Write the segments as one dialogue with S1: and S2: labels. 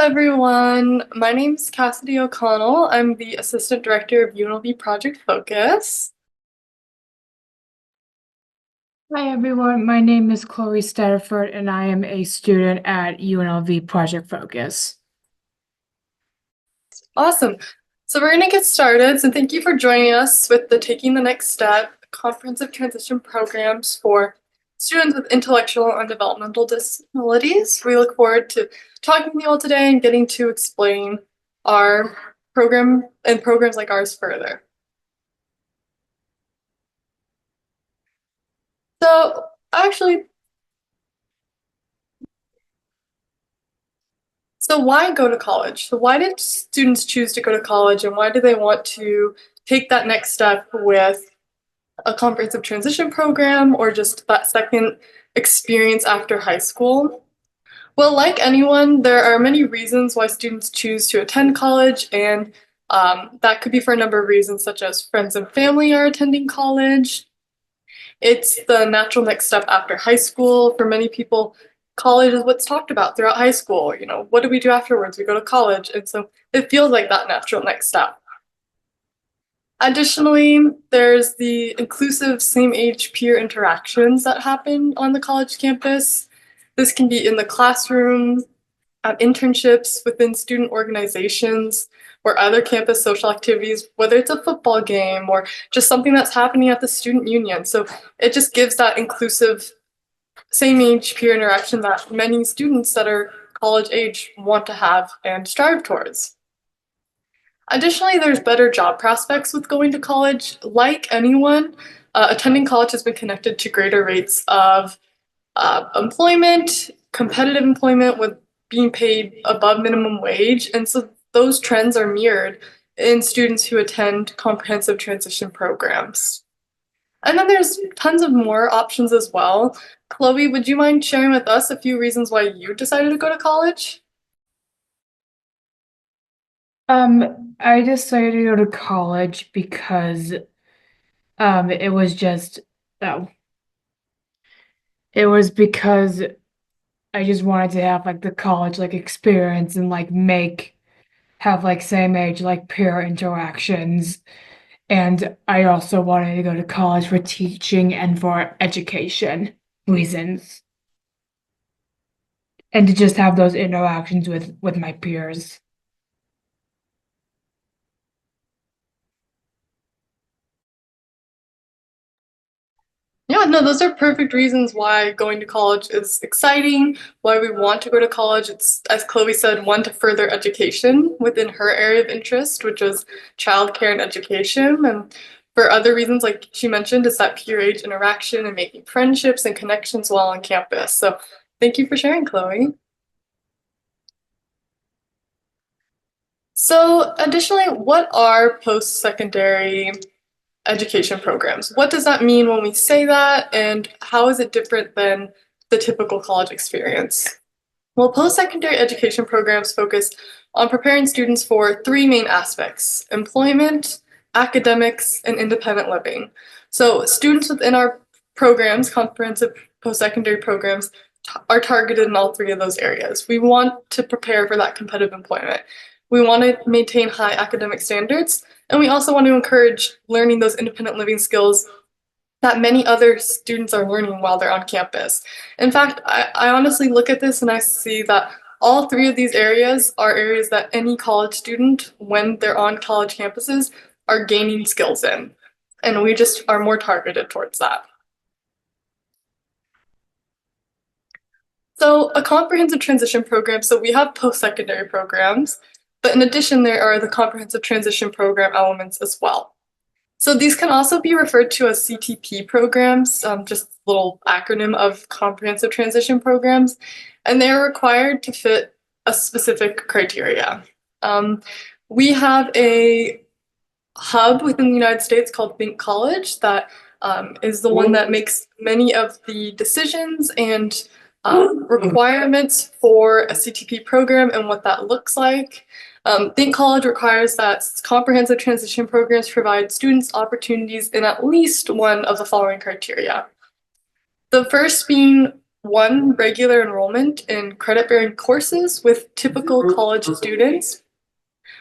S1: everyone. My name is Cassidy O'Connell. I'm the Assistant Director of UNLV Project Focus.
S2: Hi everyone, my name is Chloe Stedford and I am a student at UNLV Project Focus.
S1: Awesome. So we're going to get started. So thank you for joining us with the Taking the Next Step Comprehensive Transition Programs for students with intellectual and developmental disabilities. We look forward to talking with you all today and getting to explain our program and programs like ours further. So actually, So why go to college? So why did students choose to go to college, and why do they want to take that next step with a comprehensive transition program or just that second experience after high school? Well, like anyone, there are many reasons why students choose to attend college, and that could be for a number of reasons, such as friends and family are attending college. It's the natural next step after high school. For many people, college is what's talked about throughout high school. What do we do afterwards? We go to college. And so it feels like that natural next step. Additionally, there's the inclusive same age peer interactions that happen on the college campus. This can be in the classroom, at internships, within student organizations, or other campus social activities, whether it's a football game or just something that's happening at the student union. So it just gives that inclusive same age peer interaction that many students that are college age want to have and strive towards. Additionally, there's better job prospects with going to college. Like anyone, attending college has been connected to greater rates of employment, competitive employment with being paid above minimum wage. And so those trends are mirrored in students who attend comprehensive transition programs. And then there's tons of more options as well. Chloe, would you mind sharing with us a few reasons why you decided to go to college?
S2: I decided to go to college because it was just oh, it was because I just wanted to have like the college like experience and like make have like same age like peer interactions. And I also wanted to go to college for teaching and for education reasons. And to just have those interactions with my peers.
S1: Yeah, no, those are perfect reasons why going to college is exciting, why we want to go to college. It's, as Chloe said, one, to further education within her area of interest, which is childcare and education. And for other reasons, like she mentioned, is that peer age interaction and making friendships and connections while on campus. So thank you for sharing, Chloe. So additionally, what are post-secondary education programs? What does that mean when we say that, and how is it different than the typical college experience? Well, post-secondary education programs focus on preparing students for three main aspects: employment, academics, and independent living. So students within our programs, comprehensive post-secondary programs, are targeted in all three of those areas. We want to prepare for that competitive employment. We want to maintain high academic standards, and we also want to encourage learning those independent living skills that many other students are learning while they're on campus. In fact, I honestly look at this and I see that all three of these areas are areas that any college student, when they're on college campuses, are gaining skills in. And we just are more targeted towards that. So a comprehensive transition program, so we have post-secondary programs, but in addition, there are the comprehensive transition program elements as well. So these can also be referred to as CTP programs, just a little acronym of comprehensive transition programs, and they are required to fit a specific criteria. Um, we have a hub within the United States called Think College that is the one that makes many of the decisions and requirements for a CTP program and what that looks like. Think College requires that comprehensive transition programs provide students opportunities in at least one of the following criteria. The first being one, regular enrollment in credit-bearing courses with typical college students,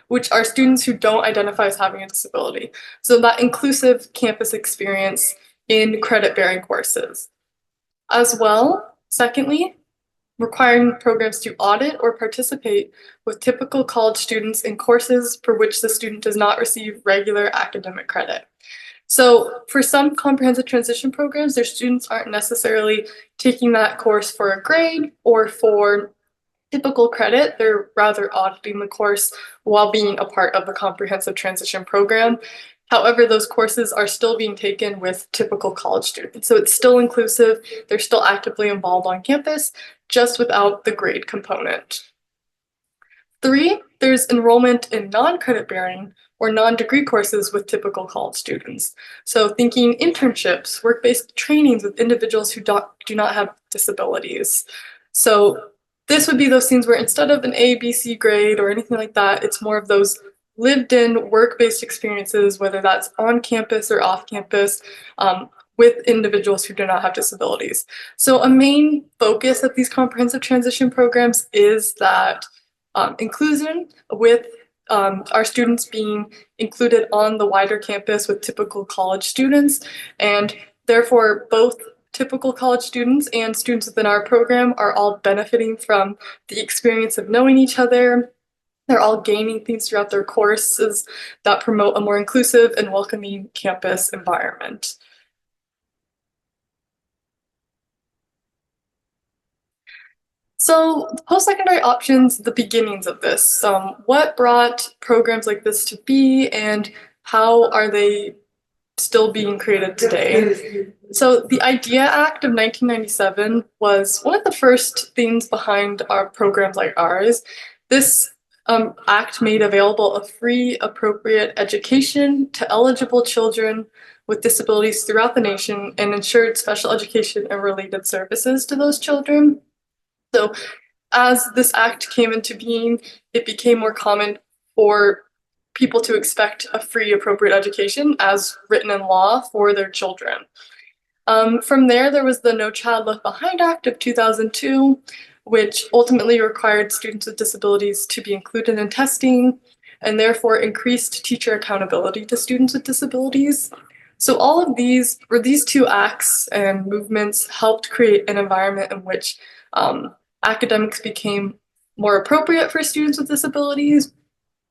S1: which are students who don't identify as having a disability. So that inclusive campus experience in credit-bearing courses. As well, secondly, requiring programs to audit or participate with typical college students in courses for which the student does not receive regular academic credit. So for some comprehensive transition programs, their students aren't necessarily taking that course for a grade or for typical credit. They're rather auditing the course while being a part of the comprehensive transition program. However, those courses are still being taken with typical college students. So it's still inclusive. They're still actively involved on campus, just without the grade component. 3, there's enrollment in non-credit bearing or non-degree courses with typical college students. So thinking internships, work-based trainings with individuals who do not have disabilities. So this would be those things where instead of an A, B, C grade or anything like that, it's more of those lived-in work-based experiences, whether that's on campus or off campus, with individuals who do not have disabilities. So a main focus of these comprehensive transition programs is that inclusion with our students being included on the wider campus with typical college students, and therefore both typical college students and students within our program are all benefiting from the experience of knowing each other. They're all gaining things throughout their courses that promote a more inclusive and welcoming campus environment. So post-secondary options, the beginnings of this. What brought programs like this to be, and how are they still being created today? So the IDEA Act of 1997 was one of the first things behind our programs like ours. This act made available a free, appropriate education to eligible children with disabilities throughout the nation and ensured special education and related services to those children. So as this act came into being, it became more common for people to expect a free, appropriate education as written in law for their children. From there was the No Child Left Behind Act of 2002, which ultimately required students with disabilities to be included in testing and therefore increased teacher accountability to students with disabilities. So all of these two acts and movements helped create an environment in which academics became more appropriate for students with disabilities,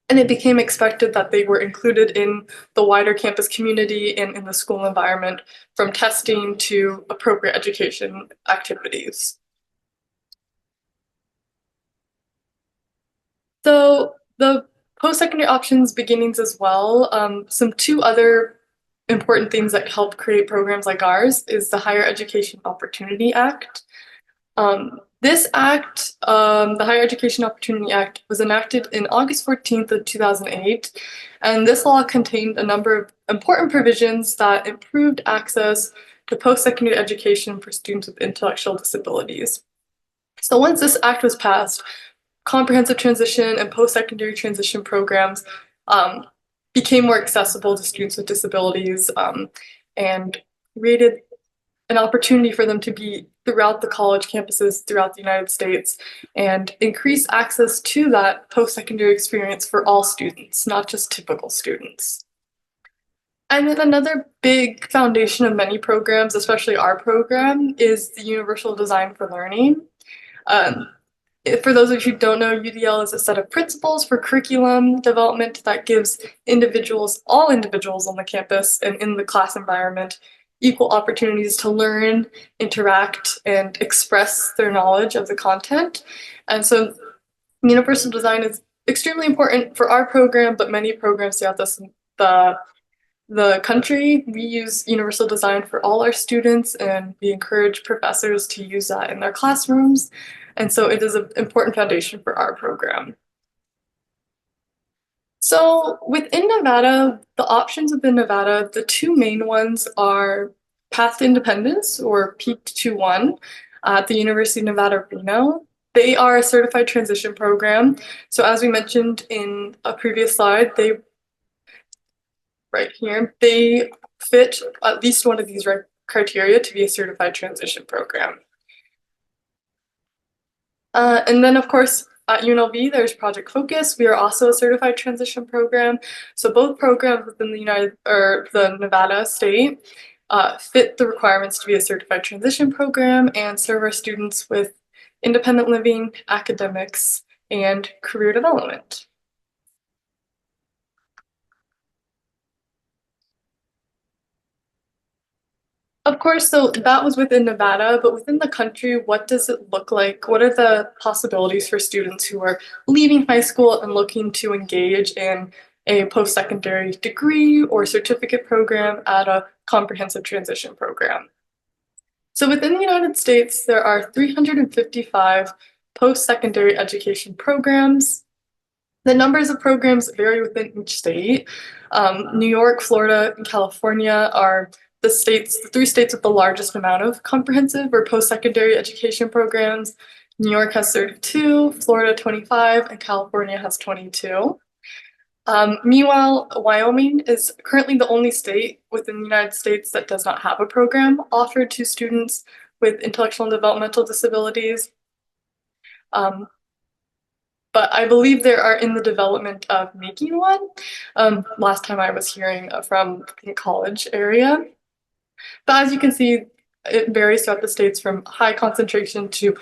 S1: and it became expected that they were included in the wider campus community and in the school environment, from testing to appropriate education activities. So the post-secondary options beginnings as well, some two other important things that help create programs like ours is the Higher Education Opportunity Act. This act, the Higher Education Opportunity Act, was enacted in August 14th of 2008, and this law contained a number of important provisions that improved access to post-secondary education for students with intellectual disabilities. So once this act was passed, comprehensive transition and post-secondary transition programs became more accessible to students with disabilities, and created an opportunity for them to be throughout the college campuses throughout the United States and increase access to that post-secondary experience for all students, not just typical students. And then another big foundation of many programs, especially our program, is the Universal Design for Learning. For those of you who don't know, UDL is a set of principles for curriculum development that gives all individuals on the campus and in the class environment, equal opportunities to learn, interact, and express their knowledge of the content. And so universal design is extremely important for our program, but many programs throughout the country. We use universal design for all our students, and we encourage professors to use that in their classrooms. And so it is an important foundation for our program. So within Nevada, the options within Nevada, the two main ones are Path to Independence, or PEAK 2-1, at the University of Nevada, Reno. They are a certified transition program. So as we mentioned in a previous slide, right here, they fit at least one of these criteria to be a certified transition program. And then, of course, at UNLV, there's Project Focus. We are also a certified transition program. So both programs within the Nevada state fit the requirements to be a certified transition program and serve our students with independent living, academics, and career development. Of course, so that was within Nevada, but within the country, what does it look like? What are the possibilities for students who are leaving high school and looking to engage in a post-secondary degree or certificate program at a comprehensive transition program? So within the United States, there are 355 post-secondary education programs. The numbers of programs vary within each state. New York, Florida, and California are the three states with the largest amount of comprehensive or post-secondary education programs. New York has 32, Florida 25, and California has 22. Meanwhile, Wyoming is currently the only state within the United States that does not have a program offered to students with intellectual and developmental disabilities. But I believe they are in the development of making one. Last time I was hearing from the college area. But as you can see, it varies throughout the states from high concentration to,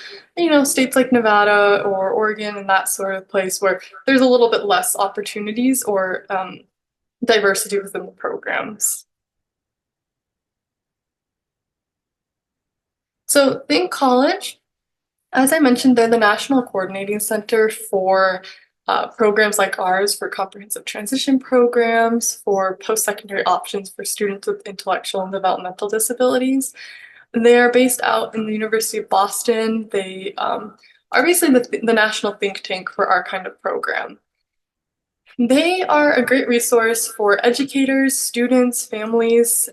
S1: states like Nevada or Oregon and that sort of place where there's a little bit less opportunities or diversity within the programs. So Think College, as I mentioned, they're the National Coordinating Center for programs like ours, for comprehensive transition programs, for post-secondary options for students with intellectual and developmental disabilities. They are based out in the University of Boston. They are basically the national think tank for our kind of program. They are a great resource for educators, students, families,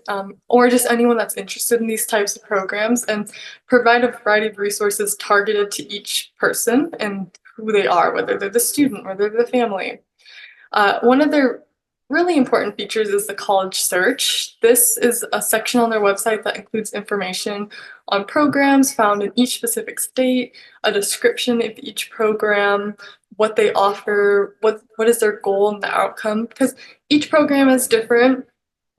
S1: or just anyone that's interested in these types of programs, and provide a variety of resources targeted to each person and who they are, whether they're the student, whether they're the family. One of their really important features is the college search. This is a section on their website that includes information on programs found in each specific state, a description of each program, what they offer, what is their goal and the outcome, because each program is different.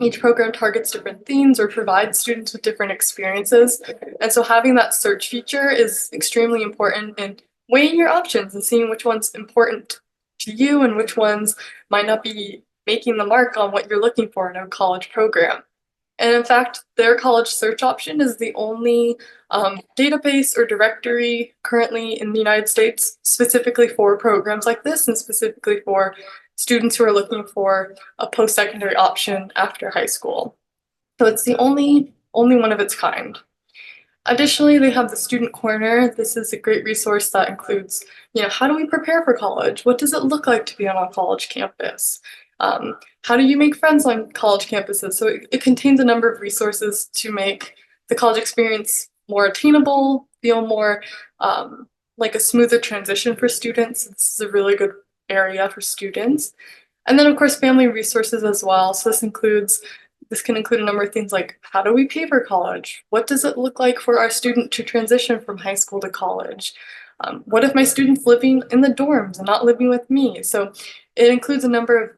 S1: Each program targets different themes or provides students with different experiences. And so having that search feature is extremely important in weighing your options and seeing which one's important to you and which ones might not be making the mark on what you're looking for in a college program. And in fact, their college search option is the only database or directory currently in the United States specifically for programs like this and specifically for students who are looking for a post-secondary option after high school. So it's the only one of its kind. Additionally, they have the Student Corner. This is a great resource that includes, how do we prepare for college? What does it look like to be on a college campus? How do you make friends on college campuses? So it contains a number of resources to make the college experience more attainable, feel more like a smoother transition for students. This is a really good area for students. And then, of course, family resources as well. So this can include a number of things like, how do we pay for college? What does it look like for our student to transition from high school to college? What if my student's living in the dorms and not living with me? So it includes a number of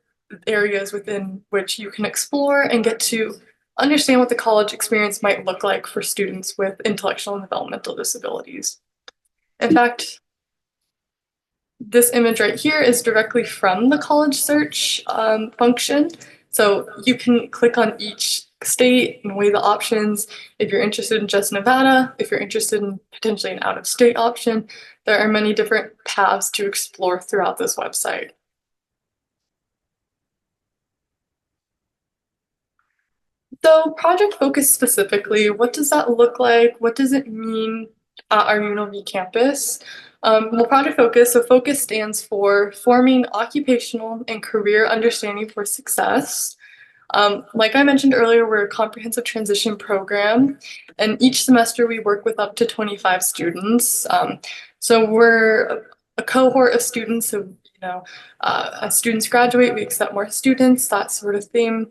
S1: areas within which you can explore and get to understand what the college experience might look like for students with intellectual and developmental disabilities. In fact, this image right here is directly from the college search function. So you can click on each state and weigh the options. If you're interested in just Nevada, if you're interested in potentially an out-of-state option, there are many different paths to explore throughout this website. So Project Focus specifically, what does that look like? What does it mean at our UNLV campus? Well, Project Focus, so FOCUS stands for Forming Occupational and Career Understanding for Success. Like I mentioned earlier, we're a comprehensive transition program, and each semester we work with up to 25 students. So we're a cohort of students, so as students graduate, we accept more students, that sort of thing.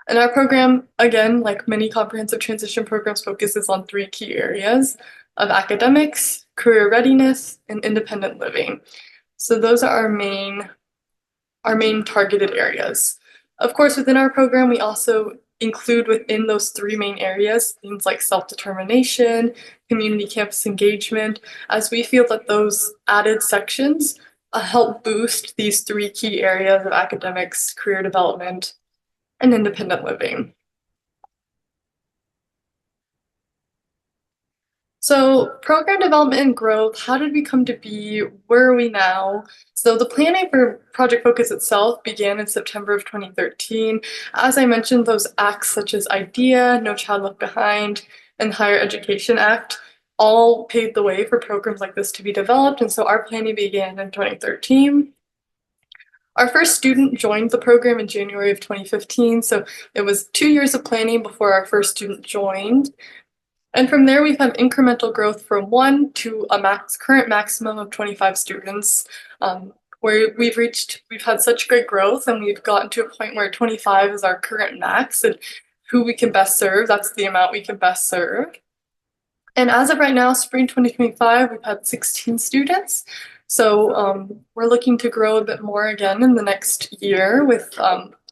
S1: And our program, again, like many comprehensive transition programs, focuses on three key areas of academics, career readiness, and independent living. So those are our main targeted areas. Of course, within our program, we also include within those three main areas things like self-determination, community campus engagement, as we feel that those added sections help boost these three key areas of academics, career development, and independent living. So program development and growth, how did we come to be? Where are we now? So the planning for Project Focus itself began in September of 2013. As I mentioned, those acts such as IDEA, No Child Left Behind, and Higher Education Act all paved the way for programs like this to be developed, and so our planning began in 2013. Our first student joined the program in January of 2015, so it was 2 years of planning before our first student joined. And from there, we've had incremental growth from 1 to a current maximum of 25 students, where we've had such great growth, and we've gotten to a point where 25 is our current max, and who we can best serve, that's the amount we can best serve. And as of right now, spring 2025, we've had 16 students. So we're looking to grow a bit more again in the next year with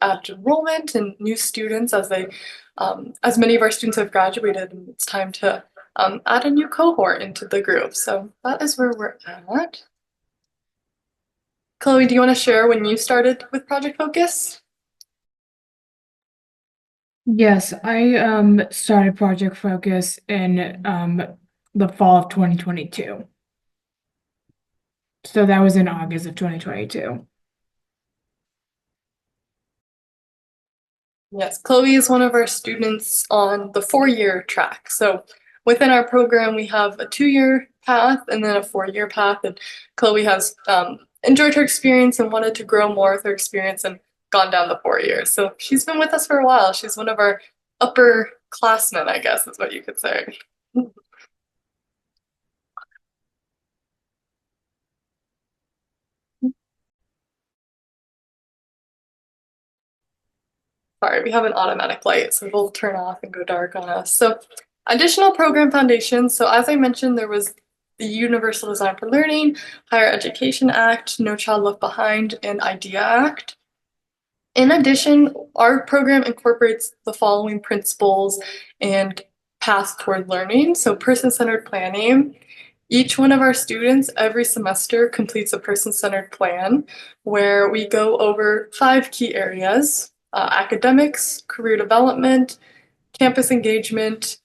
S1: added enrollment and new students as many of our students have graduated, and it's time to add a new cohort into the group. So that is where we're at. Chloe, do you want to share when you started with Project Focus?
S2: Yes, I started Project Focus in the fall of 2022. So that was in August of 2022.
S1: Yes, Chloe is one of our students on the 4-year track. So within our program, we have a 2-year path and then a 4-year path. And Chloe has enjoyed her experience and wanted to grow more with her experience and gone down the 4 years. So she's been with us for a while. She's one of our upperclassmen, I guess is what you could say. Sorry, we have an automatic light, so it'll turn off and go dark on us. So additional program foundations. So as I mentioned, there was the Universal Design for Learning, Higher Education Act, No Child Left Behind, and IDEA Act. In addition, our program incorporates the following principles and paths toward learning. So person-centered planning. Each one of our students every semester completes a person-centered plan where we go over 5 key areas: academics, career development, campus engagement,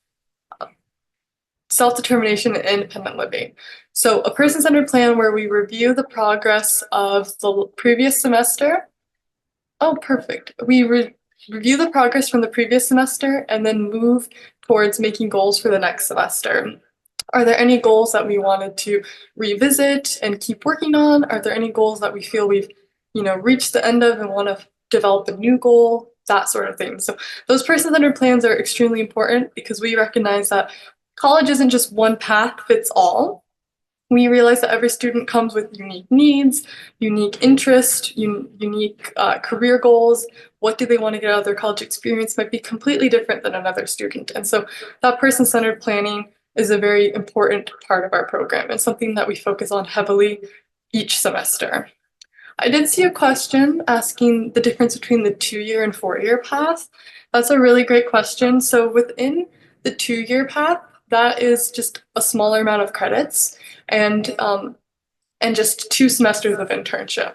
S1: self-determination, and independent living. So a person-centered plan where we review the progress of the previous semester. Oh, perfect. We review the progress from the previous semester and then move towards making goals for the next semester. Are there any goals that we wanted to revisit and keep working on? Are there any goals that we feel we've, reached the end of and want to develop a new goal? That sort of thing. So those person-centered plans are extremely important because we recognize that college isn't just one path fits all. We realize that every student comes with unique needs, unique interests, unique career goals. What do they want to get out of their college experience might be completely different than another student. And so that person-centered planning is a very important part of our program and something that we focus on heavily each semester. I did see a question asking the difference between the 2-year and 4-year path. That's a really great question. So within the 2-year path, that is just a smaller amount of credits and just 2 semesters of internship.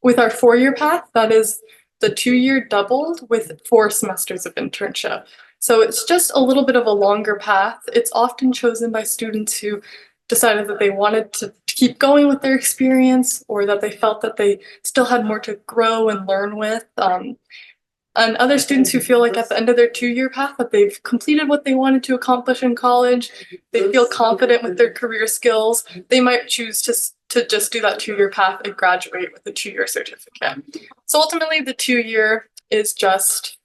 S1: With our 4-year path, that is the 2-year doubled with 4 semesters of internship. So it's just a little bit of a longer path. It's often chosen by students who decided that they wanted to keep going with their experience or that they felt that they still had more to grow and learn with. And other students who feel like at the end of their 2-year path that they've completed what they wanted to accomplish in college, they feel confident with their career skills, they might choose to just do that 2-year path and graduate with a 2-year certificate. So ultimately the 2-year is just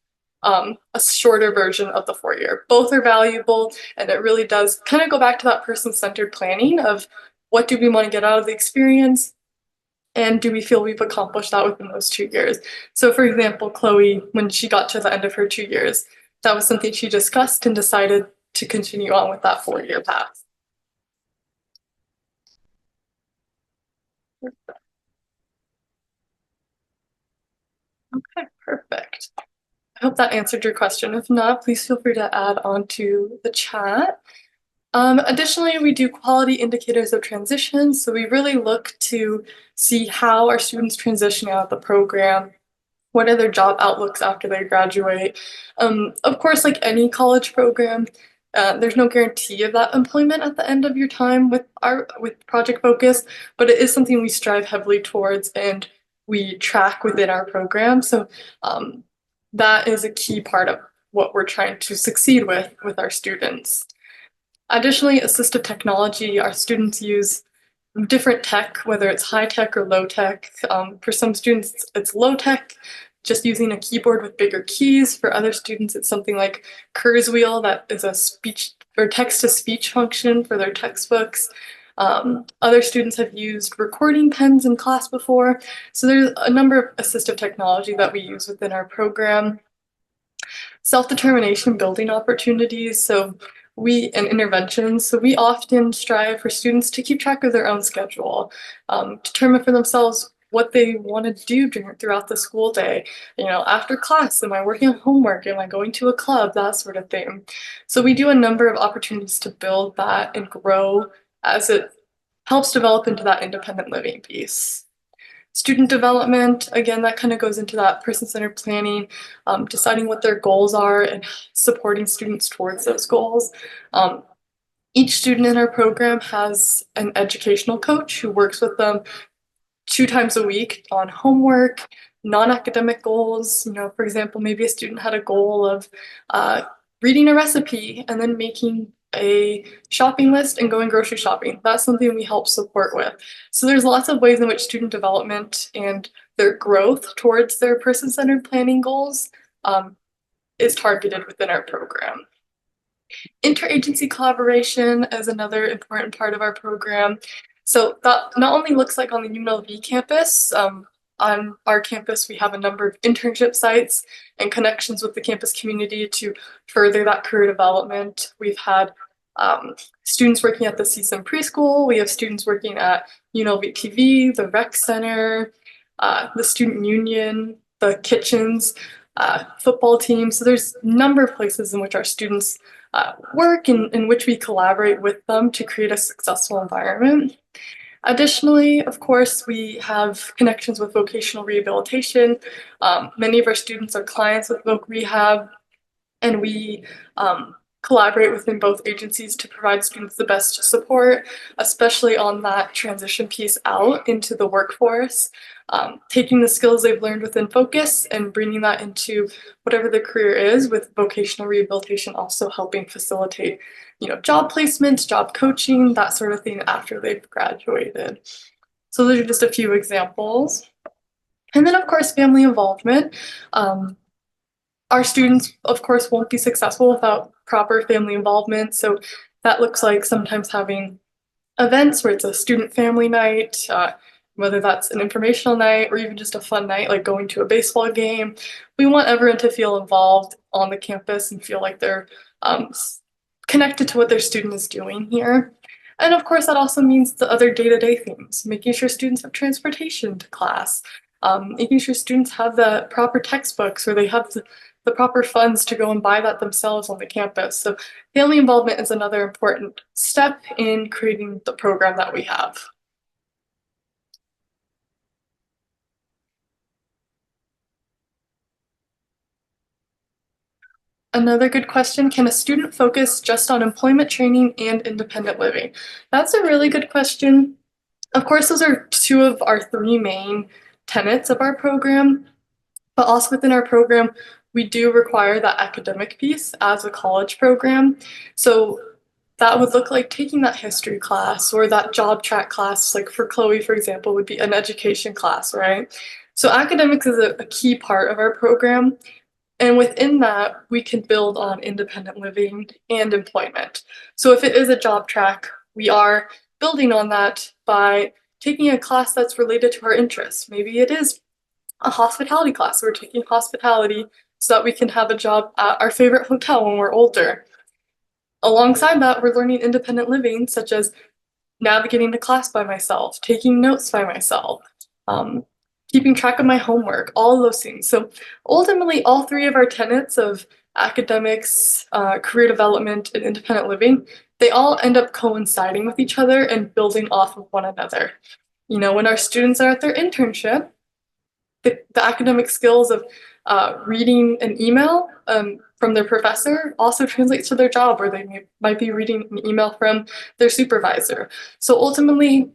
S1: a shorter version of the 4-year. Both are valuable, and it really does kind of go back to that person-centered planning of what do we want to get out of the experience, and do we feel we've accomplished that within those 2 years? So for example, Chloe, when she got to the end of her 2 years, that was something she discussed and decided to continue on with that 4-year path. Okay, perfect. I hope that answered your question. If not, please feel free to add on to the chat. Additionally, we do quality indicators of transition. So we really look to see how our students transition out of the program. What are their job outlooks after they graduate? Of course, like any college program, there's no guarantee of that employment at the end of your time with Project Focus, but it is something we strive heavily towards and we track within our program. So that is a key part of what we're trying to succeed with our students. Additionally, assistive technology, our students use different tech, whether it's high tech or low tech. For some students, it's low tech, just using a keyboard with bigger keys. For other students, it's something like Kurzweil, that is a speech or text to speech function for their textbooks. Other students have used recording pens in class before. So there's a number of assistive technology that we use within our program. Self-determination building opportunities. And interventions. So we often strive for students to keep track of their own schedule, determine for themselves what they want to do throughout the school day. After class, am I working on homework? Am I going to a club? That sort of thing. So we do a number of opportunities to build that and grow as it helps develop into that independent living piece. Student development, again, that kind of goes into that person-centered planning, deciding what their goals are and supporting students towards those goals. Each student in our program has an educational coach who works with them 2 times a week on homework, non-academic goals. For example, maybe a student had a goal of reading a recipe and then making a shopping list and going grocery shopping. That's something we help support with. So there's lots of ways in which student development and their growth towards their person-centered planning goals is targeted within our program. Interagency collaboration is another important part of our program. So that not only looks like on the UNLV campus, on our campus we have a number of internship sites and connections with the campus community to further that career development. We've had students working at the CSUN preschool, we have students working at UNLV TV, the rec center, the student union, the kitchens, football team. So there's a number of places in which our students work and in which we collaborate with them to create a successful environment. Additionally, of course, we have connections with vocational rehabilitation. Many of our students are clients with Voc Rehab, and we collaborate within both agencies to provide students the best support, especially on that transition piece out into the workforce, taking the skills they've learned within Focus and bringing that into whatever their career is, with vocational rehabilitation also helping facilitate, job placements, job coaching, that sort of thing after they've graduated. So those are just a few examples. And then, of course, family involvement. Our students, of course, won't be successful without proper family involvement. So that looks like sometimes having events where it's a student family night, whether that's an informational night or even just a fun night, like going to a baseball game. We want everyone to feel involved on the campus and feel like they're connected to what their student is doing here. And of course, that also means the other day-to-day things, making sure students have transportation to class, making sure students have the proper textbooks or they have the proper funds to go and buy that themselves on the campus. So family involvement is another important step in creating the program that we have. Another good question, can a student focus just on employment training and independent living? That's a really good question. Of course, those are two of our three main tenets of our program, but also within our program, we do require that academic piece as a college program. So that would look like taking that history class or that job track class, like for Chloe, for example, would be an education class, right? So academics is a key part of our program. And within that, we can build on independent living and employment. So if it is a job track, we are building on that by taking a class that's related to our interests. Maybe it is a hospitality class. We're taking hospitality so that we can have a job at our favorite hotel when we're older. Alongside that, we're learning independent living, such as navigating the class by myself, taking notes by myself, um, keeping track of my homework, all of those things. So ultimately, all three of our tenets of academics, career development, and independent living, they all end up coinciding with each other and building off of one another. You know, when our students are at their internship, the academic skills of reading an email from their professor also translates to their job, or might be reading an email from their supervisor. So ultimately,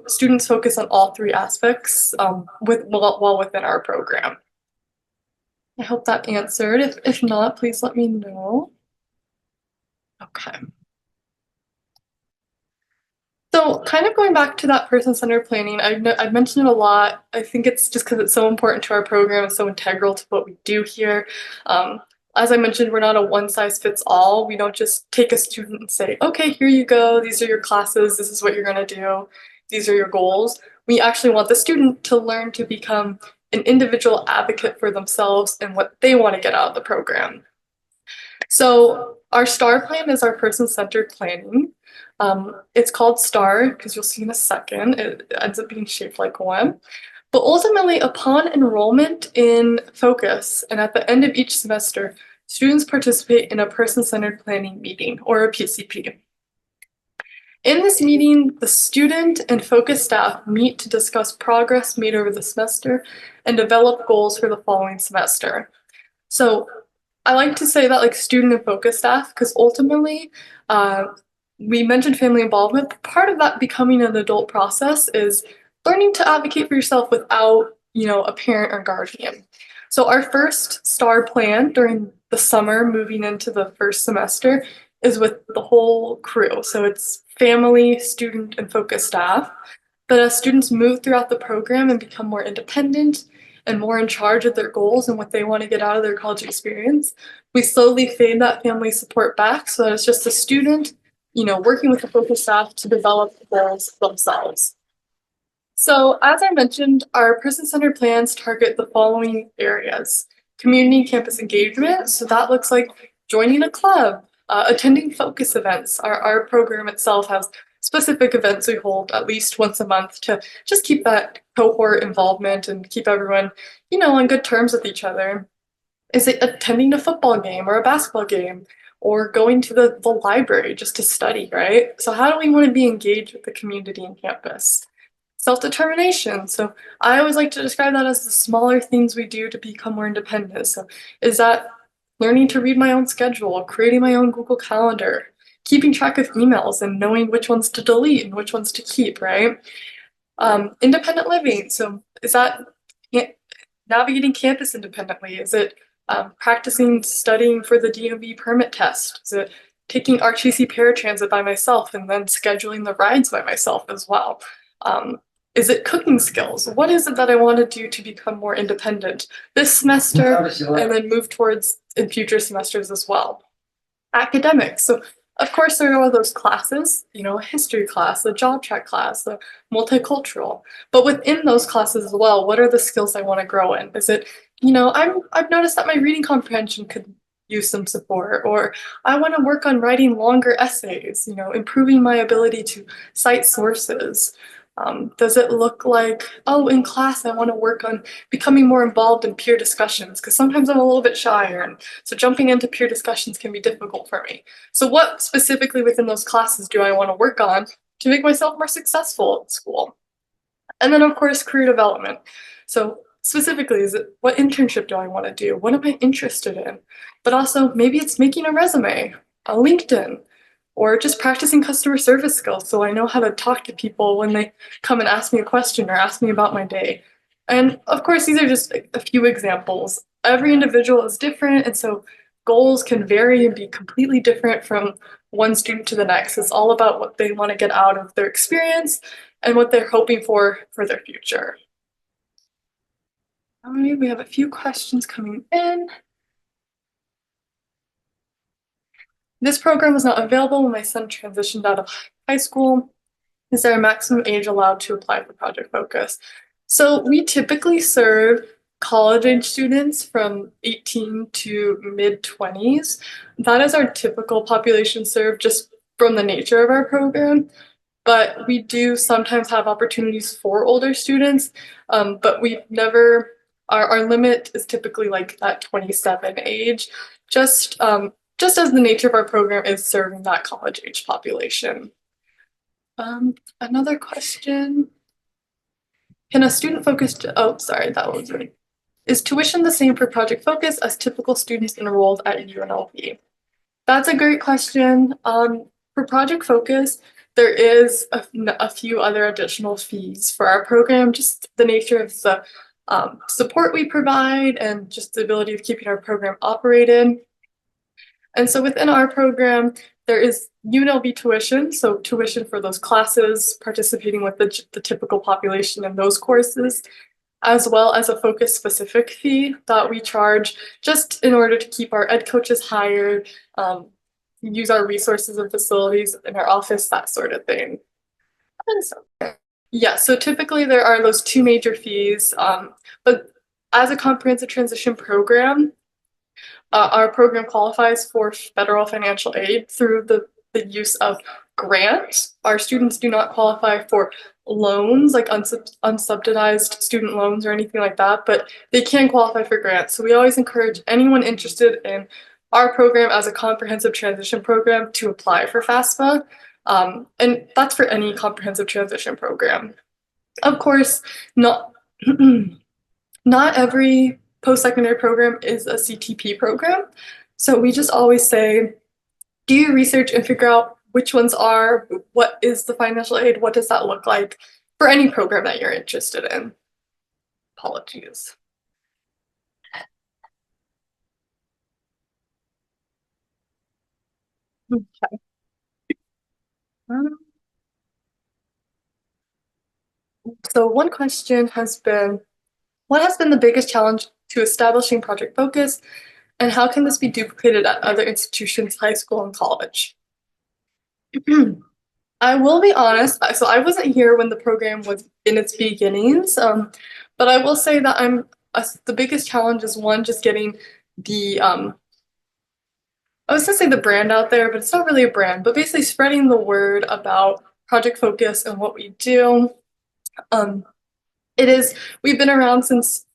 S1: students focus on all three aspects while within our program. I hope that answered. If not, please let me know. Okay. So kind of going back to that person-centered planning, I've mentioned it a lot. I think it's just because it's so important to our program and so integral to what we do here. As I mentioned, we're not a one-size-fits-all. We don't just take a student and say, okay, here you go. These are your classes. This is what you're going to do. These are your goals. We actually want the student to learn to become an individual advocate for themselves and what they want to get out of the program. So our STAR plan is our person-centered planning. It's called STAR because you'll see in a second. It ends up being shaped like one. But ultimately, upon enrollment in Focus and at the end of each semester, students participate in a person-centered planning meeting, or a PCP. In this meeting, the student and Focus staff meet to discuss progress made over the semester and develop goals for the following semester. So I like to say that like student and Focus staff, because ultimately, we mentioned family involvement, but part of that becoming an adult process is learning to advocate for yourself without, a parent or guardian. So our first STAR plan during the summer, moving into the first semester, is with the whole crew. So it's family, student, and Focus staff. But as students move throughout the program and become more independent and more in charge of their goals and what they want to get out of their college experience, we slowly fade that family support back so that it's just the student, working with the Focus staff to develop goals themselves. So as I mentioned, our person-centered plans target the following areas: community campus engagement. So that looks like joining a club, attending Focus events. Our program itself has specific events we hold at least once a month to just keep that cohort involvement and keep everyone, on good terms with each other. Is it attending a football game or a basketball game, or going to the library just to study, right? So how do we want to be engaged with the community and campus? Self-determination. So I always like to describe that as the smaller things we do to become more independent. So is that learning to read my own schedule, creating my own Google Calendar, keeping track of emails and knowing which ones to delete and which ones to keep, right? Independent living. So is that navigating campus independently? Is it practicing studying for the DMV permit test? Is it taking RTC paratransit by myself and then scheduling the rides by myself as well? Is it cooking skills? What is it that I want to do to become more independent this semester and then move towards in future semesters as well? Academics. So of course there are all those classes, a history class, a job track class, a multicultural. But within those classes as well, what are the skills I want to grow in? Is it, I've noticed that my reading comprehension could use some support, or I want to work on writing longer essays, improving my ability to cite sources. Does it look like, oh, in class I want to work on becoming more involved in peer discussions? Because sometimes I'm a little bit shyer, and so jumping into peer discussions can be difficult for me. So what specifically within those classes do I want to work on to make myself more successful at school? And then of course, career development. So specifically, is it what internship do I want to do? What am I interested in? But also maybe it's making a resume, a LinkedIn, or just practicing customer service skills so I know how to talk to people when they come and ask me a question or ask me about my day. And of course, these are just a few examples. Every individual is different, and so goals can vary and be completely different from one student to the next. It's all about what they want to get out of their experience and what they're hoping for their future. All right, we have a few questions coming in. This program was not available when my son transitioned out of high school. Is there a maximum age allowed to apply for Project Focus? So we typically serve college age students from 18 to mid-20s. That is our typical population served just from the nature of our program. but we do sometimes have opportunities for older students. But we've never, our limit is typically like that 27 age, just as the nature of our program is serving that college age population. Another question. Can a student focused, oh, sorry, that was right. Is tuition the same for Project Focus as typical students enrolled at UNLV? That's a great question. For Project Focus, there is a few other additional fees for our program, just the nature of the support we provide and just the ability of keeping our program operated. And so within our program, there is UNLV tuition, so tuition for those classes, participating with the typical population in those courses, as well as a focus specific fee that we charge just in order to keep our ed coaches hired, use our resources and facilities in our office, that sort of thing. And so, yeah, so typically there are those two major fees, but as a comprehensive transition program, our program qualifies for federal financial aid through the use of grants. Our students do not qualify for loans, like unsubsidized student loans or anything like that, but they can qualify for grants. So we always encourage anyone interested in our program as a comprehensive transition program to apply for FAFSA. And that's for any comprehensive transition program. Of course, not not every post-secondary program is a CTP program. So we just always say, do your research and figure out which ones are, what is the financial aid, what does that look like for any program that you're interested in. Apologies. Okay. So one question has been, what has been the biggest challenge to establishing Project Focus, and how can this be duplicated at other institutions, high school and college? I will be honest, so I wasn't here when the program was in its beginnings, but I will say that the biggest challenge is one, just getting the, I was gonna say the brand out there, but it's not really a brand, but basically spreading the word about Project Focus and what we do. Um, it is, we've been around since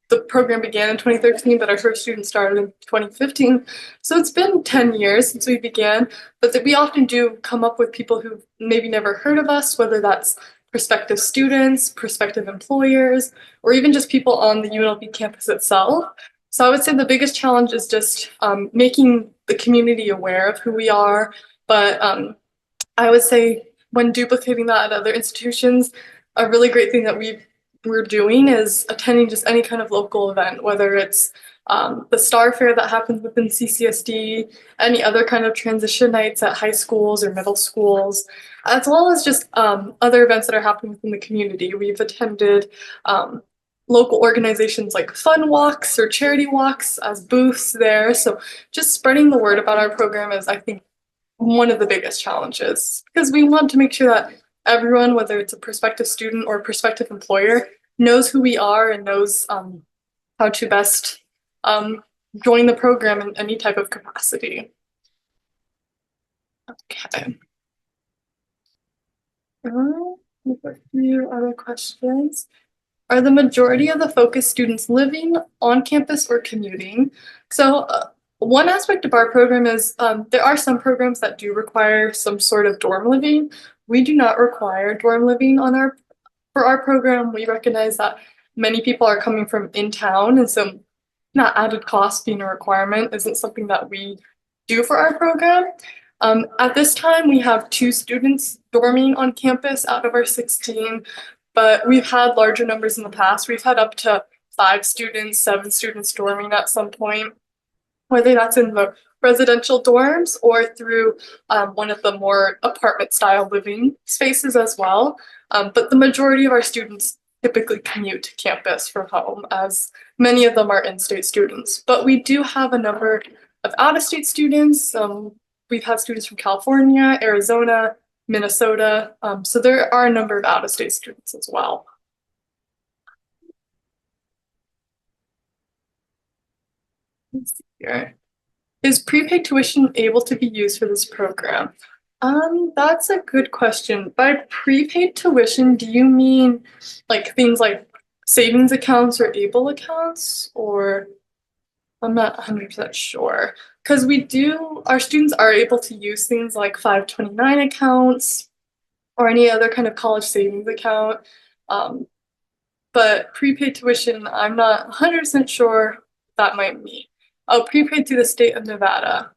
S1: the program began in 2013, but our first student started in 2015. So it's been 10 years since we began, but that we often do come up with people who've maybe never heard of us, whether that's prospective students, prospective employers, or even just people on the UNLV campus itself. So I would say the biggest challenge is just making the community aware of who we are. But I would say when duplicating that at other institutions, a really great thing that we're doing is attending just any kind of local event, whether it's the Star Fair that happens within CCSD, any other kind of transition nights at high schools or middle schools, as well as just other events that are happening within the community. We've attended local organizations like fun walks or charity walks as booths there. So just spreading the word about our program is, I think, one of the biggest challenges, because we want to make sure that everyone, whether it's a prospective student or a prospective employer, knows who we are and knows how to best join the program in any type of capacity. Okay. A few other questions. Are the majority of the focus students living on campus or commuting? So one aspect of our program is there are some programs that do require some sort of dorm living. We do not require dorm living for our program. We recognize that many people are coming from in town, and so that added cost being a requirement isn't something that we do for our program. At this time, we have 2 students dorming on campus out of our 16, but we've had larger numbers in the past. We've had up to 5 students, 7 students dorming at some point, whether that's in the residential dorms or through one of the more apartment style living spaces as well. But the majority of our students typically commute to campus from home, as many of them are in-state students. But we do have a number of out-of-state students. We've had students from California, Arizona, Minnesota. So there are a number of out-of-state students as well. Let's see here. Is prepaid tuition able to be used for this program? That's a good question. By prepaid tuition, do you mean like things like savings accounts or able accounts? Or I'm not 100% sure. Because our students are able to use things like 529 accounts or any other kind of college savings account. Um, but prepaid tuition, I'm not 100% sure that might mean. Oh, prepaid through the state of Nevada.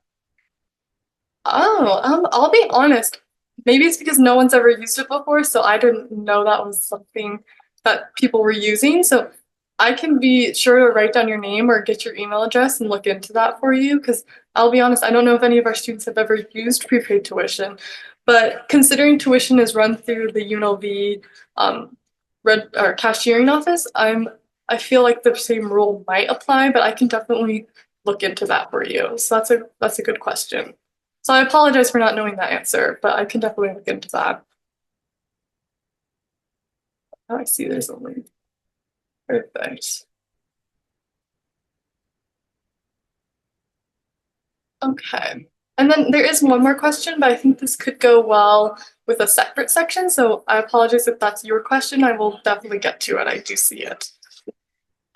S1: Oh, I'll be honest. Maybe it's because no one's ever used it before, so I didn't know that was something that people were using. So I can be sure to write down your name or get your email address and look into that for you. Because I'll be honest, I don't know if any of our students have ever used prepaid tuition. But considering tuition is run through the UNLV red or cashiering office, I feel like the same rule might apply, but I can definitely look into that for you. So that's a good question. So I apologize for not knowing that answer, but I can definitely look into that. Oh, I see there's a link. Perfect. Okay. And then there is one more question, but I think this could go well with a separate section. So I apologize if that's your question. I will definitely get to it. I do see it.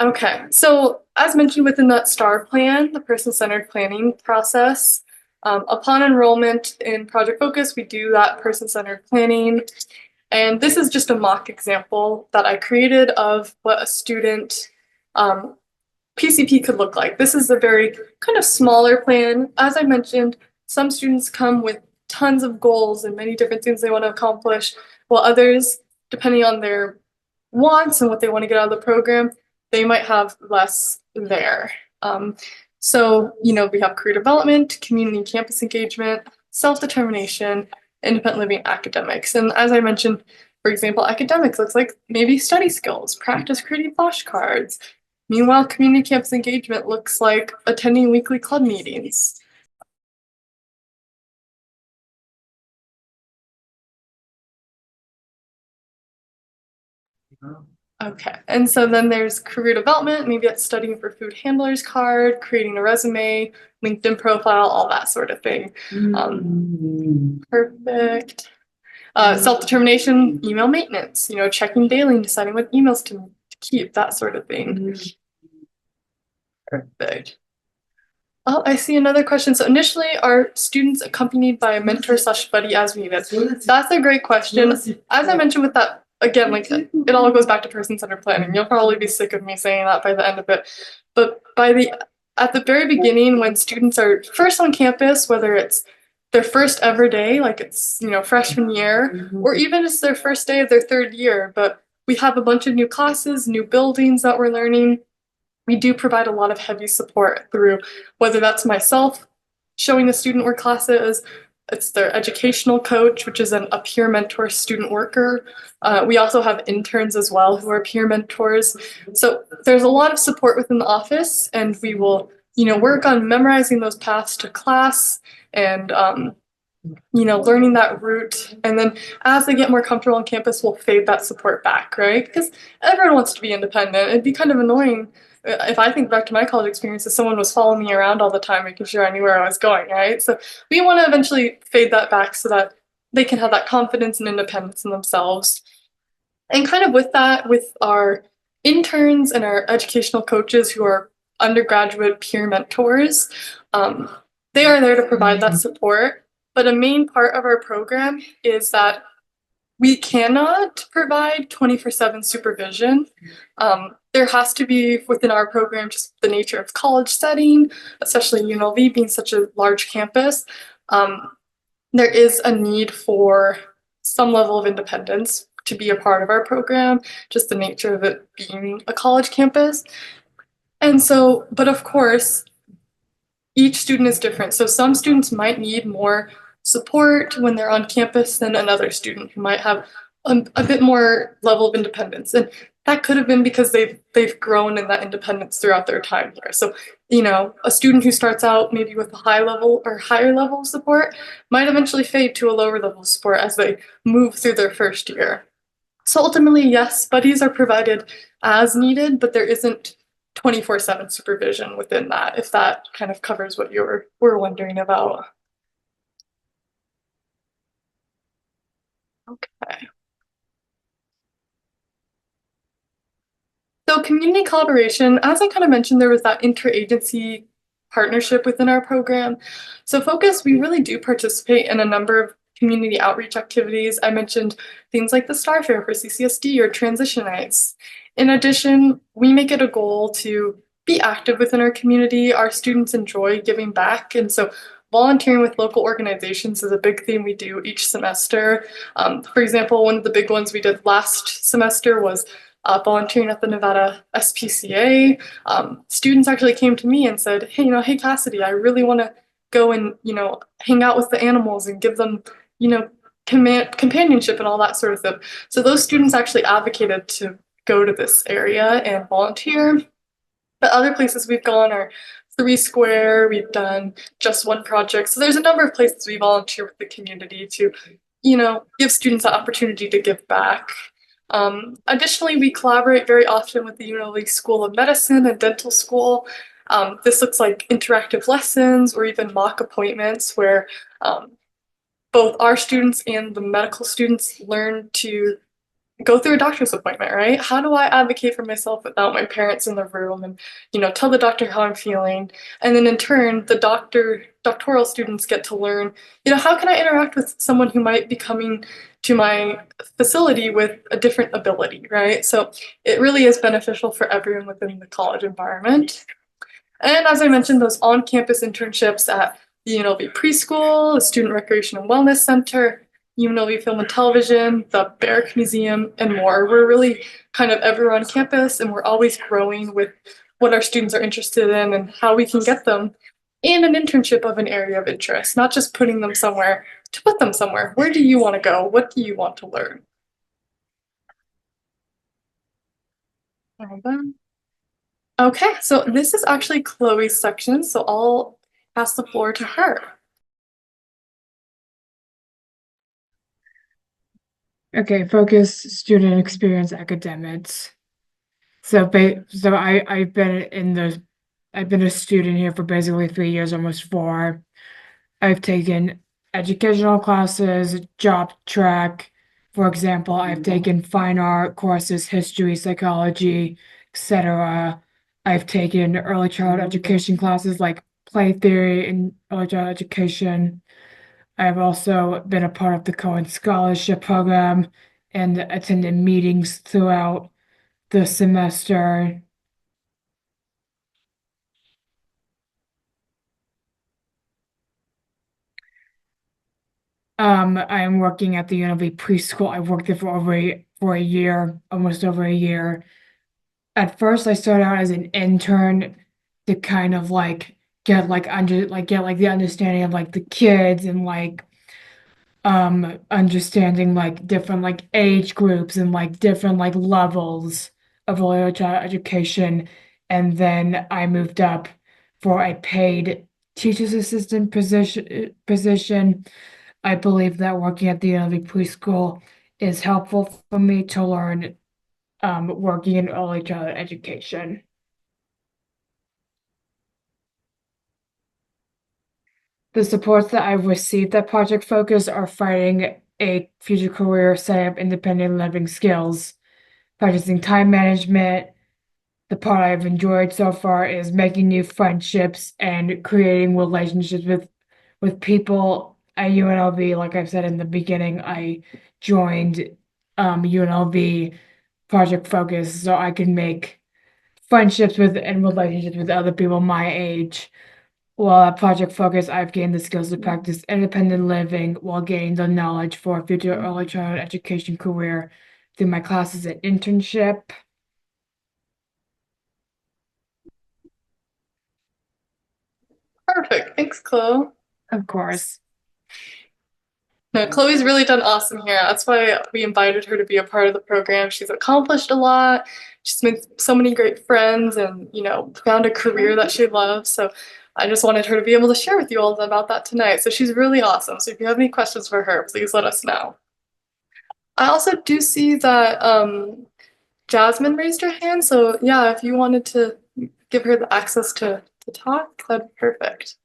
S1: Okay. So as mentioned within that STAR plan, the person-centered planning process, upon enrollment in Project Focus, we do that person-centered planning. And this is just a mock example that I created of what a student PCP could look like. This is a very kind of smaller plan. As I mentioned, some students come with tons of goals and many different things they want to accomplish, while others, depending on their wants and what they want to get out of the program, they might have less there. So, we have career development, community and campus engagement, self-determination, independent living, academics. And as I mentioned, for example, academics looks like maybe study skills, practice creating flashcards. Meanwhile, community campus engagement looks like attending weekly club meetings. Okay, and so then there's career development, maybe it's studying for food handler's card, creating a resume, LinkedIn profile, all that sort of thing. Perfect. Self-determination, email maintenance, checking daily and deciding what emails to keep, that sort of thing. Perfect. Oh, I see another question. So initially, are students accompanied by a mentor slash buddy as needed? That's a great question. As I mentioned with that, again, like it all goes back to person-centered planning. You'll probably be sick of me saying that by the end of it. But at the very beginning, when students are first on campus, whether it's their first ever day, like it's, freshman year, or even it's their first day of their third year, but we have a bunch of new classes, new buildings that we're learning. We do provide a lot of heavy support through whether that's myself showing the student where class is, it's their educational coach, which is a peer mentor student worker. We also have interns as well who are peer mentors. So there's a lot of support within the office, and we will, work on memorizing those paths to class and learning that route. And then as they get more comfortable on campus, we'll fade that support back, right? Because everyone wants to be independent. It'd be kind of annoying if I think back to my college experience, if someone was following me around all the time, making sure I knew where I was going, right? So we want to eventually fade that back so that they can have that confidence and independence in themselves. And kind of with that, with our interns and our educational coaches who are undergraduate peer mentors, they are there to provide that support. But a main part of our program is that we cannot provide 24/7 supervision. There has to be within our program just the nature of college setting, especially UNLV being such a large campus. There is a need for some level of independence to be a part of our program, just the nature of it being a college campus. And so, but of course, each student is different. So some students might need more support when they're on campus than another student who might have a bit more level of independence. And that could have been because they've grown in that independence throughout their time here. So, a student who starts out maybe with a high level or higher level of support might eventually fade to a lower level of support as they move through their first year. So ultimately, yes, buddies are provided as needed, but there isn't 24/7 supervision within that, if that kind of covers what you were wondering about. community collaboration, as I kind of mentioned, there was that interagency partnership within our program. So Focus, we really do participate in a number of community outreach activities. I mentioned things like the Star Fair for CCSD or Transition Nights. In addition, we make it a goal to be active within our community. Our students enjoy giving back, and so volunteering with local organizations is a big theme we do each semester. For example, one of the big ones we did last semester was volunteering at the Nevada SPCA. Students actually came to me and said, "Hey, hey Cassidy, I really want to go and hang out with the animals and give them, you know, companionship and all that sort of stuff." So those students actually advocated to go to this area and volunteer. But other places we've gone are Three Square, we've done Just One Project. So there's a number of places we volunteer with the community to, give students the opportunity to give back. Additionally, we collaborate very often with the UNLV School of Medicine and Dental School. This looks like interactive lessons or even mock appointments where both our students and the medical students learn to go through a doctor's appointment, right? How do I advocate for myself without my parents in the room and, tell the doctor how I'm feeling? And then in turn, the doctoral students get to learn, how can I interact with someone who might be coming to my facility with a different ability, right? So it really is beneficial for everyone within the college environment. And as I mentioned, those on-campus internships at the UNLV Preschool, the Student Recreation and Wellness Center, UNLV Film and Television, the Barrack Museum, and more. We're really kind of everywhere on campus, and we're always growing with what our students are interested in and how we can get them in an internship of an area of interest, not just putting them somewhere to put them somewhere. Where do you want to go? What do you want to learn? Okay, so this is actually Chloe's section, so I'll pass the floor to her.
S2: Okay, focus student experience academics. I've been a student here for basically 3 years, almost four. I've taken educational classes, job track. For example, I've taken fine art courses, history, psychology, etc. I've taken early childhood education classes like play theory and early childhood education. I've also been a part of the Cohen Scholarship Program and attended meetings throughout the semester. I am working at the UNLV preschool. I worked there for a year, almost over a year. At first, I started out as an intern to kind of like get like the understanding of like the kids and like understanding like different like age groups and like different like levels of early childhood education. And then I moved up for a paid teacher's assistant position. I believe that working at the UNLV preschool is helpful for me to learn working in early childhood education. The supports that I've received at Project Focus are finding a future career, setting up independent living skills, practicing time management. The part I've enjoyed so far is making new friendships and creating relationships with people at UNLV. Like I've said in the beginning, I joined UNLV Project Focus so I can make friendships with and relationships with other people my age. While at Project Focus, I've gained the skills to practice independent living while gaining the knowledge for a future early childhood education career through my classes and internship.
S1: Perfect. Thanks, Chloe.
S2: Of course.
S1: No, Chloe's really done awesome here. That's why we invited her to be a part of the program. She's accomplished a lot. She's made so many great friends and, found a career that she loves. So I just wanted her to be able to share with you all about that tonight. So she's really awesome. So if you have any questions for her, please let us know. I also do see that Jasmine raised her hand. So yeah, if you wanted to give her the access to talk, that'd be perfect.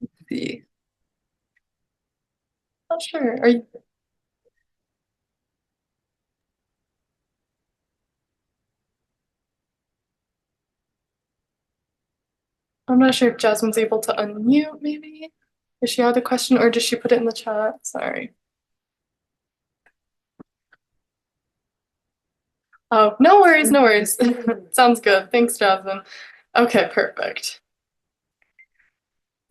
S1: Let's see. sure. Are you, I'm not sure if Jasmine's able to unmute, maybe? Does she have the question or does she put it in the chat? Sorry. Oh, no worries, no worries. Sounds good. Thanks, Jasmine. Okay, perfect.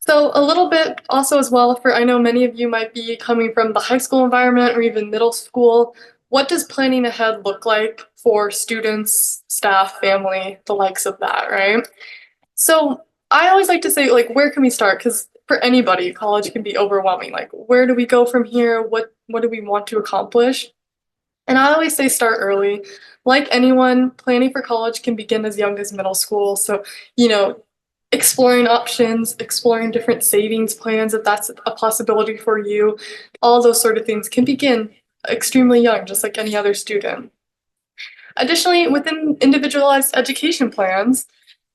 S1: So a little bit also as well for I know many of you might be coming from the high school environment or even middle school. What does planning ahead look like for students, staff, family, the likes of that, right? So I always like to say, like, where can we start? Because for anybody, college can be overwhelming. Like, where do we go from here? What do we want to accomplish? And I always say start early. Like anyone, planning for college can begin as young as middle school. So, you know, exploring options, exploring different savings plans, if that's a possibility for you, all those sort of things can begin extremely young, just like any other student. Additionally, within individualized education plans,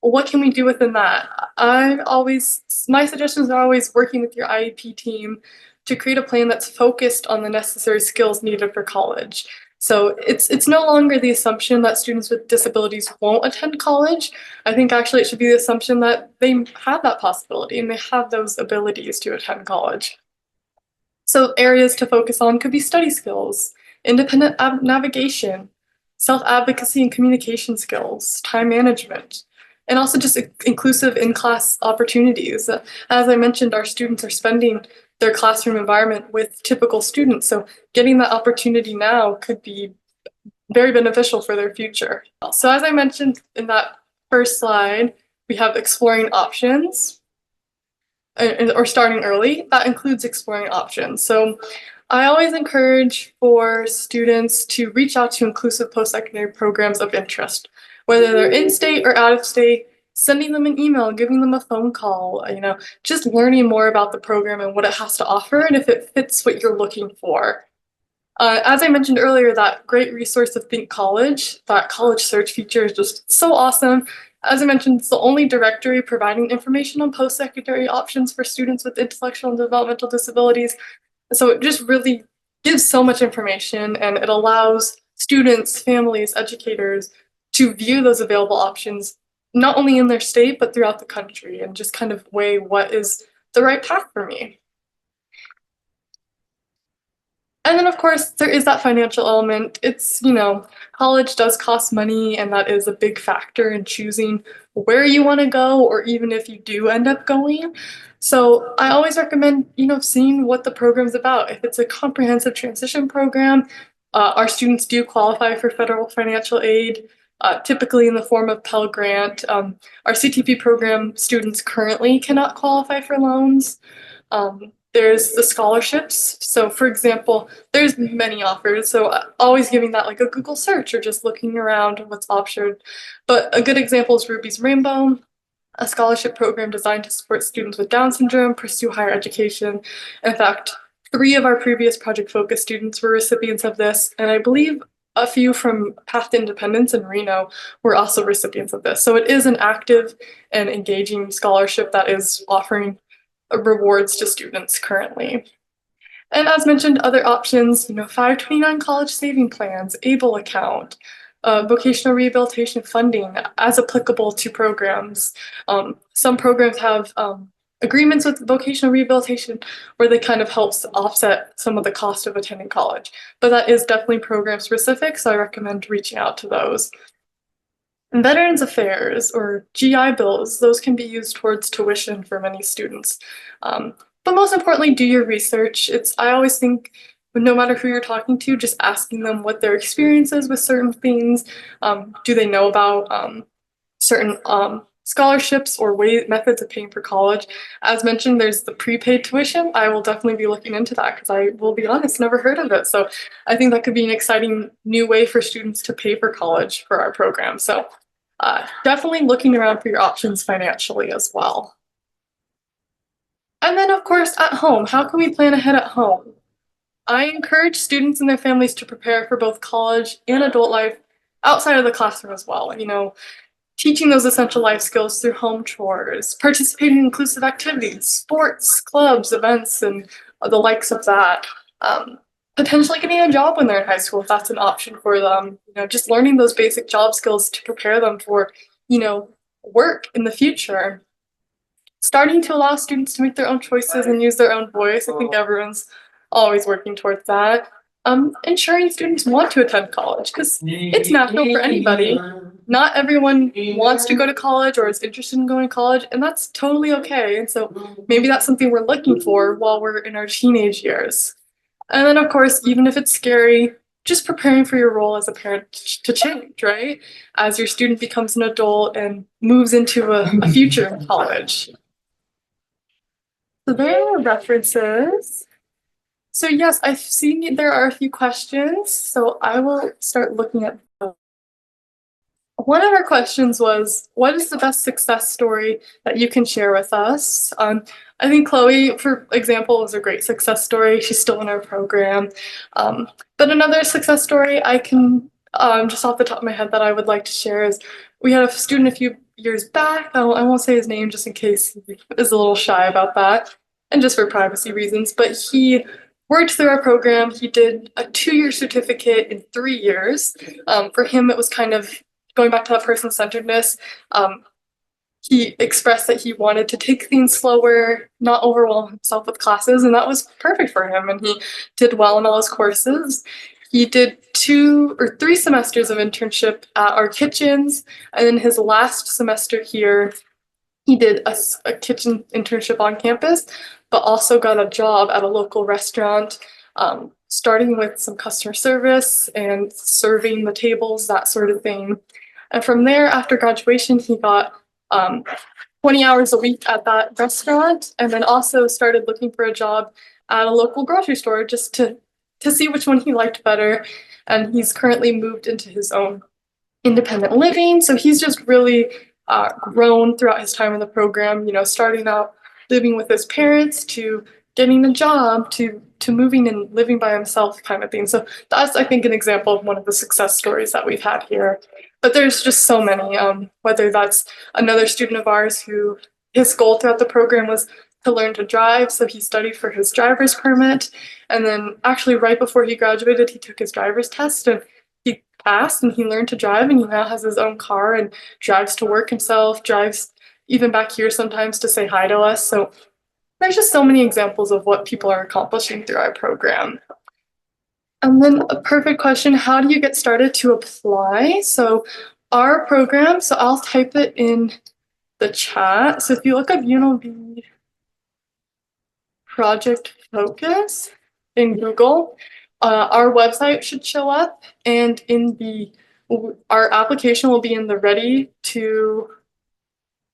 S1: what can we do within that? My suggestions are always working with your IEP team to create a plan that's focused on the necessary skills needed for college. So it's no longer the assumption that students with disabilities won't attend college. I think actually it should be the assumption that they have that possibility and they have those abilities to attend college. So areas to focus on could be study skills, independent navigation, self-advocacy and communication skills, time management, and also just inclusive in-class opportunities. As I mentioned, our students are spending their classroom environment with typical students, so getting that opportunity now could be very beneficial for their future. So as I mentioned in that first slide, we have exploring options, or starting early. That includes exploring options. So I always encourage for students to reach out to inclusive post-secondary programs of interest, whether they're in state or out of state, sending them an email, giving them a phone call, just learning more about the program and what it has to offer and if it fits what you're looking for. As I mentioned earlier, that great resource of Think College, that college search feature is just so awesome. As I mentioned, it's the only directory providing information on post-secondary options for students with intellectual and developmental disabilities. So it just really gives so much information and it allows students, families, educators to view those available options not only in their state but throughout the country and just kind of weigh what is the right path for me. And then, of course, there is that financial element. College does cost money, and that is a big factor in choosing where you want to go, or even if you do end up going. So I always recommend, seeing what the program's about. If it's a comprehensive transition program, our students do qualify for federal financial aid, typically in the form of Pell Grant. Our CTP program students currently cannot qualify for loans. There's the scholarships. So for example, there's many offers. So always giving that like a Google search or just looking around what's offered. But a good example is Ruby's Rainbow, a scholarship program designed to support students with Down syndrome pursue higher education. In fact, 3 of our previous Project Focus students were recipients of this, and I believe a few from Path to Independence in Reno were also recipients of this. So it is an active and engaging scholarship that is offering rewards to students currently. And as mentioned, other options, 529 college saving plans, ABLE account, vocational rehabilitation funding as applicable to programs. Some programs have agreements with vocational rehabilitation where they kind of helps offset some of the cost of attending college. But that is definitely program specific, so I recommend reaching out to those. And Veterans Affairs or GI Bills, those can be used towards tuition for many students. But most importantly, do your research. I always think no matter who you're talking to, just asking them what their experience is with certain things. Do they know about certain scholarships or methods of paying for college? As mentioned, there's the prepaid tuition. I will definitely be looking into that because I will be honest, never heard of it. So I think that could be an exciting new way for students to pay for college for our program. So definitely looking around for your options financially as well. And then, of course, at home, how can we plan ahead at home? I encourage students and their families to prepare for both college and adult life outside of the classroom as well. Teaching those essential life skills through home chores, participating in inclusive activities, sports, clubs, events, and the likes of that. Potentially getting a job when they're in high school if that's an option for them. Just learning those basic job skills to prepare them for, work in the future. Starting to allow students to make their own choices and use their own voice. I think everyone's always working towards that. Ensuring students want to attend college because it's natural for anybody. Not everyone wants to go to college or is interested in going to college, and that's totally okay. And so maybe that's something we're looking for while we're in our teenage years. And then, of course, even if it's scary, just preparing for your role as a parent to change, right? As your student becomes an adult and moves into a future in college. So there are references. So yes, I've seen there are a few questions, so I will start looking at them. One of our questions was, what is the best success story that you can share with us? I think Chloe, for example, was a great success story. She's still in our program. But another success story I can, just off the top of my head that I would like to share is we had a student a few years back. I won't say his name just in case he is a little shy about that and just for privacy reasons, but he worked through our program. He did a 2-year certificate in 3 years. For him, it was kind of going back to that person-centeredness. He expressed that he wanted to take things slower, not overwhelm himself with classes, and that was perfect for him, and he did well in all his courses. He did 2 or 3 semesters of internship at our kitchens, and then his last semester here, he did a kitchen internship on campus, but also got a job at a local restaurant, starting with some customer service and serving the tables, that sort of thing. And from there, after graduation, he got 20 hours a week at that restaurant, and then also started looking for a job at a local grocery store just to see which one he liked better. And he's currently moved into his own independent living. So he's just really grown throughout his time in the program, starting out living with his parents to getting a job to moving and living by himself kind of thing. So that's, I think, an example of one of the success stories that we've had here. But there's just so many, whether that's another student of ours who his goal throughout the program was to learn to drive. So he studied for his driver's permit. And then actually right before he graduated, he took his driver's test and he passed and he learned to drive, and he now has his own car and drives to work himself, drives even back here sometimes to say hi to us. So there's just so many examples of what people are accomplishing through our program. And then a perfect question, how do you get started to apply? So our program, so I'll type it in the chat. So if you look up UNLV Project Focus in Google, our website should show up, and our application will be in the Ready to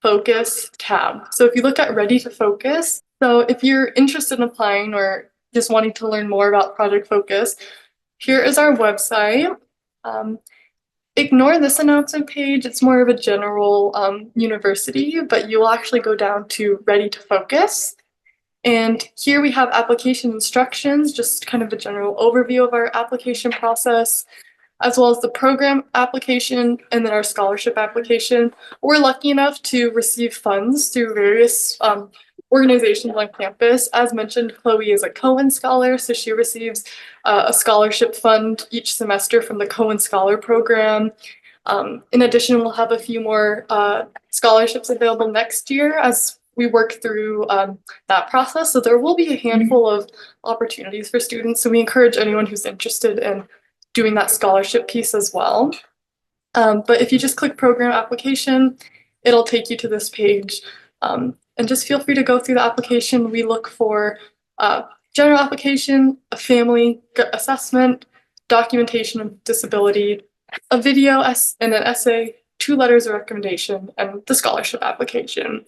S1: Focus tab. So if you look at Ready to Focus, so if you're interested in applying or just wanting to learn more about Project Focus, here is our website. Ignore this announcement page. It's more of a general university, but you will actually go down to Ready to Focus. And here we have application instructions, just kind of a general overview of our application process, as well as the program application and then our scholarship application. We're lucky enough to receive funds through various organizations on campus. As mentioned, Chloe is a Cohen Scholar, so she receives a scholarship fund each semester from the Cohen Scholar Program. In addition, we'll have a few more scholarships available next year as we work through that process. So there will be a handful of opportunities for students. So we encourage anyone who's interested in doing that scholarship piece as well. But if you just click program application, it'll take you to this page. And just feel free to go through the application. We look for general application, a family assessment, documentation of disability, a video and an essay, 2 letters of recommendation, and the scholarship application.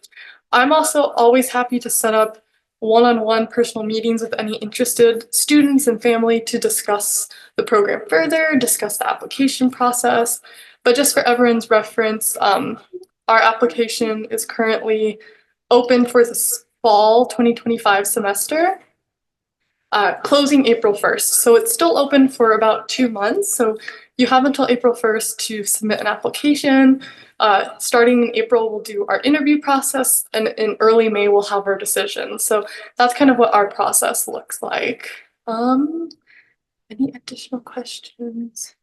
S1: I'm also always happy to set up one-on-one personal meetings with any interested students and family to discuss the program further, discuss the application process. But just for everyone's reference, our application is currently open for this fall 2025 semester, closing April 1st. So it's still open for about 2 months. So you have until April 1st to submit an application. Starting in April, we'll do our interview process, and in early May, we'll have our decision. So that's kind of what our process looks like. Any additional questions?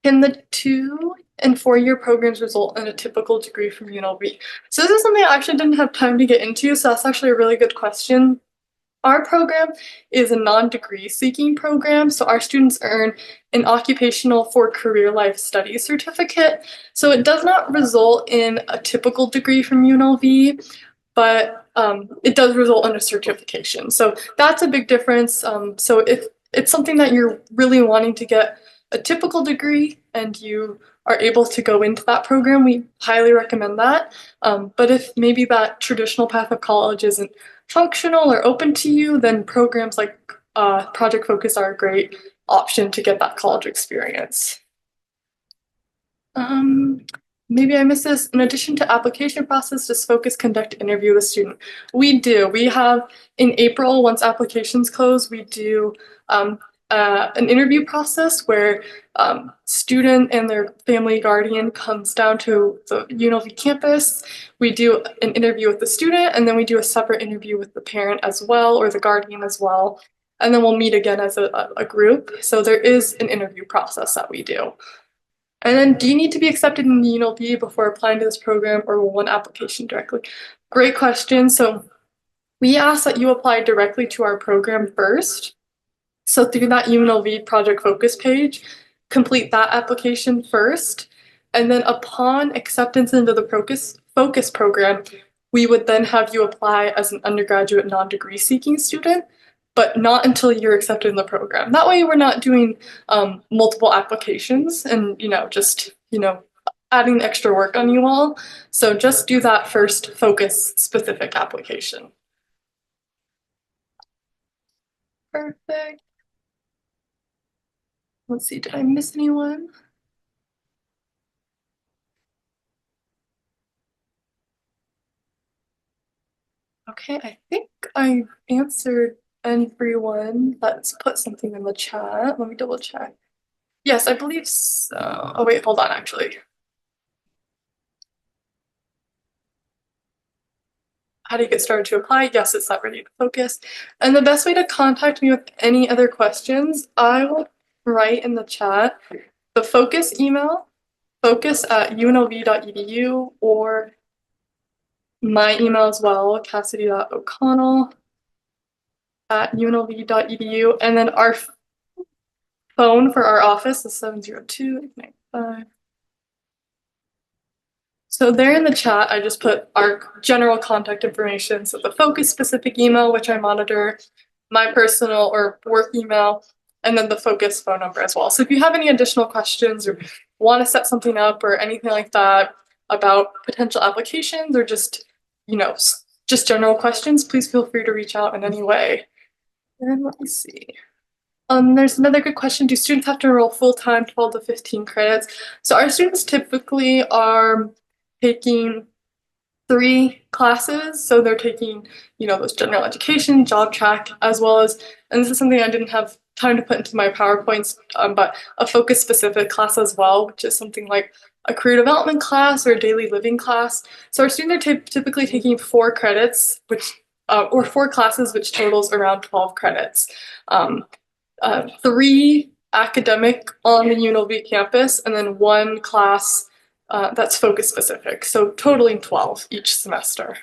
S1: Can the 2 and 4 year programs result in a typical degree from UNLV? So this is something I actually didn't have time to get into, so that's actually a really good question. Our program is a non-degree seeking program, so our students earn an occupational for career life studies certificate. So it does not result in a typical degree from UNLV, but it does result in a certification. So that's a big difference. So if it's something that you're really wanting to get a typical degree and you are able to go into that program, we highly recommend that. But if maybe that traditional path of college isn't functional or open to you, then programs like Project Focus are a great option to get that college experience. Maybe I missed this. In addition to application process, does Focus conduct interview with student? We do. We have in April, once applications close, we do an interview process where student and their family guardian comes down to the UNLV campus. We do an interview with the student, and then we do a separate interview with the parent as well, or the guardian as well. And then we'll meet again as a group. So there is an interview process that we do. And then, do you need to be accepted in the UNLV before applying to this program, or will one application directly? Great question. So we ask that you apply directly to our program first. So through that UNLV Project Focus page, complete that application first. And then upon acceptance into the Focus program, we would then have you apply as an undergraduate non-degree seeking student, but not until you're accepted in the program. That way we're not doing multiple applications and, just, adding extra work on you all. So just do that first Focus specific application. Perfect. Let's see, did I miss anyone? Okay, I think I answered everyone that's put something in the chat. Let me double check. Yes, I believe so. Oh wait, hold on, actually. How do you get started to apply? Yes, it's not ready to focus. And the best way to contact me with any other questions, I will write in the chat the Focus email, focus@unlv.edu, or my email as well, cassidy.o'connell@unlv.edu. And then our phone for our office is 702-895. So there in the chat, I just put our general contact information. So the Focus specific email, which I monitor, my personal or work email, and then the Focus phone number as well. So if you have any additional questions or want to set something up or anything like that about potential applications or just, just general questions, please feel free to reach out in any way. And let me see. There's another good question. Do students have to enroll full-time 12 to 15 credits? So our students typically are taking 3 classes. So they're taking, those general education, job track, as well as, and this is something I didn't have time to put into my PowerPoints, but a focus specific class as well, which is something like a career development class or a daily living class. So our students are typically taking 4 credits, or 4 classes, which totals around 12 credits. 3 academic on the UNLV campus, and then 1 class that's focus specific, so totaling 12 each semester.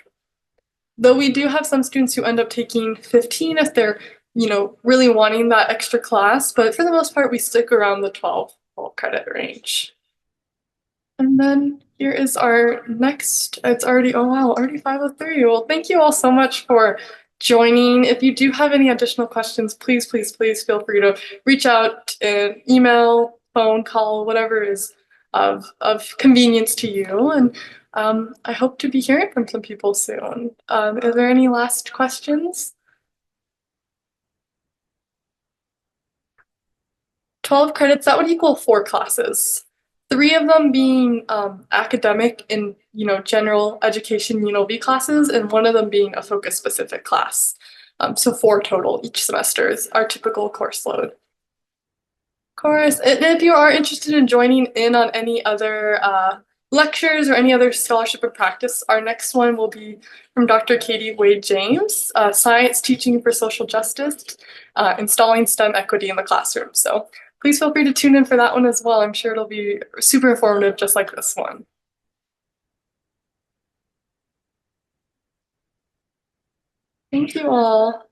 S1: Though we do have some students who end up taking 15 if they're, really wanting that extra class, but for the most part, we stick around the 12 credit range. And then here is our next, it's already, oh wow, already 5:03. Well, thank you all so much for joining. If you do have any additional questions, please, please, please feel free to reach out, email, phone call, whatever is of convenience to you. And I hope to be hearing from some people soon. Is there any last questions? 12 credits, that would equal 4 classes. 3 of them being academic and general education UNLV classes, and 1 of them being a focus specific class. So 4 total each semester is our typical course load. Of course, and if you are interested in joining in on any other lectures or any other scholarship or practice, our next one will be from Dr. Katie Wade James, Science Teaching for Social Justice, Installing STEM Equity in the Classroom. So please feel free to tune in for that one as well. I'm sure it'll be super informative, just like this one. Thank you all.